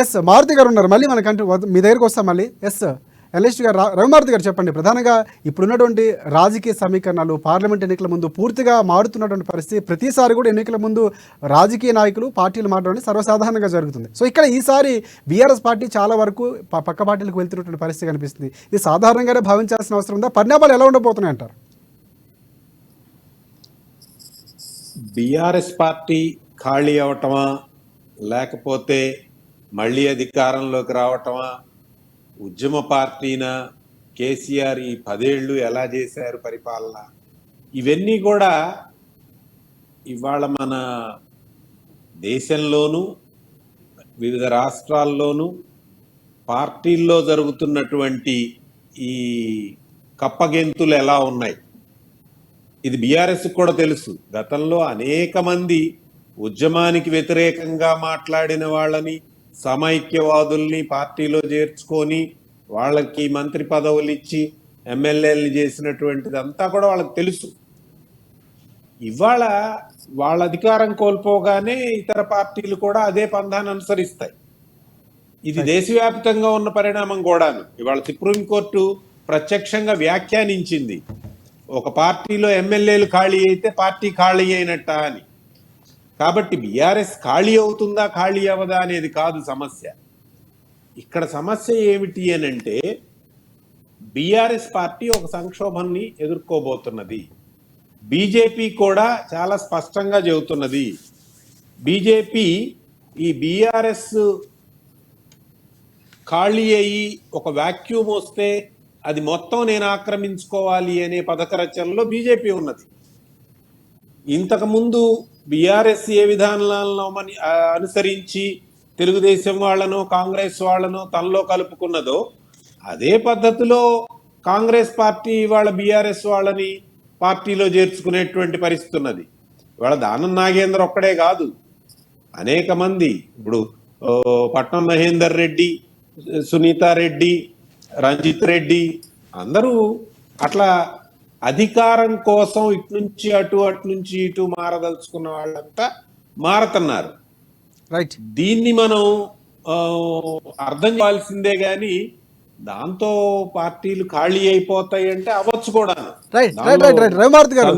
Yes Maruti గారు ఉన్నారు. మళ్ళీ మనకంటే మీ దగ్గరికి వస్తాం మళ్ళీ. ఎస్ ఎల్ఎస్ గారు, రవిమారుతి గారు చెప్పండి. ప్రధానంగా ఇప్పుడున్నటువంటి రాజకీయ సమీకరణాలు పార్లమెంట్ ఎన్నికల ముందు పూర్తిగా మారుతున్నటువంటి పరిస్థితి. ప్రతిసారి కూడా ఎన్నికల ముందు రాజకీయ నాయకులు పార్టీలు మారడం సర్వసాధారణంగా జరుగుతుంది. సో ఇక్కడ ఈసారి బీఆర్ఎస్ పార్టీ చాలా వరకు పక్క పార్టీలకు వెళ్తున్నటువంటి పరిస్థితి కనిపిస్తుంది. ఇది సాధారణంగానే భావించాల్సిన అవసరం ఉందా? పరిణామాలు ఎలా ఉండబోతున్నాయి అంటారు? బీఆర్ఎస్ పార్టీ ఖాళీ అవటమా, లేకపోతే మళ్ళీ అధికారంలోకి రావటమా, ఉద్యమ పార్టీనా, కేసీఆర్ ఈ 10 ఏళ్ళు ఎలా చేశారు పరిపాలన, ఇవన్నీ కూడా ఇవాళ మన దేశంలోనూ వివిధ రాష్ట్రాల్లోనూ పార్టీల్లో జరుగుతున్నటువంటి ఈ కప్పగెంతులు ఎలా ఉన్నాయి, ఇది బీఆర్ఎస్ కూడా తెలుసు. గతంలో అనేక మంది ఉద్యమానికి వ్యతిరేకంగా మాట్లాడిన వాళ్ళని, సమైక్యవాదుల్ని పార్టీలో చేర్చుకొని వాళ్ళకి మంత్రి పదవులు ఇచ్చి ఎమ్మెల్యేలు చేసినటువంటిదంతా కూడా వాళ్ళకి తెలుసు. ఇవాళ వాళ్ళ అధికారం కోల్పోగానే ఇతర పార్టీలు కూడా అదే పంధాన్ని అనుసరిస్తాయి. ఇది దేశవ్యాప్తంగా ఉన్న పరిణామం కూడాను. ఇవాళ సుప్రీంకోర్టు ప్రత్యక్షంగా వ్యాఖ్యానించింది, ఒక పార్టీలో ఎమ్మెల్యేలు ఖాళీ అయితే పార్టీ ఖాళీ అయినట్ట అని. కాబట్టి బీఆర్ఎస్ ఖాళీ అవుతుందా ఖాళీ అవ్వదా అనేది కాదు సమస్య. ఇక్కడ సమస్య ఏమిటి అని అంటే, బీఆర్ఎస్ పార్టీ ఒక సంక్షోభాన్ని ఎదుర్కోబోతున్నది. బీజేపీ కూడా చాలా స్పష్టంగా చెబుతున్నది. బీజేపీ ఈ బీఆర్ఎస్ ఖాళీ అయ్యి ఒక వాక్యూమ్ వస్తే అది మొత్తం నేను ఆక్రమించుకోవాలి అనే పథక రచనలో బీజేపీ ఉన్నది. ఇంతకుముందు బీఆర్ఎస్ ఏ విధానాలను అనుసరించి తెలుగుదేశం వాళ్ళను, కాంగ్రెస్ వాళ్ళను తనలో కలుపుకున్నదో అదే పద్ధతిలో కాంగ్రెస్ పార్టీ వాళ్ళ బీఆర్ఎస్ వాళ్ళని పార్టీలో చేర్చుకునేటువంటి పరిస్థితి ఉన్నది. ఇవాళ దానం నాగేంద్ర ఒక్కడే కాదు, అనేక మంది, ఇప్పుడు పట్నం మహేందర్ రెడ్డి, సునీతారెడ్డి, రంజిత్ రెడ్డి, అందరూ అట్లా అధికారం కోసం ఇటు నుంచి అటు, అటు నుంచి ఇటు మారదలుచుకున్న వాళ్ళంతా మారుతున్నారు. రైట్. దీన్ని మనం అర్థం కావాల్సిందే గాని దాంతో పార్టీలు ఖాళీ అయిపోతాయి అంటే అవ్వచ్చు కూడా. రైట్ రైట్ రైట్ రైట్ రవిమారుతి గారు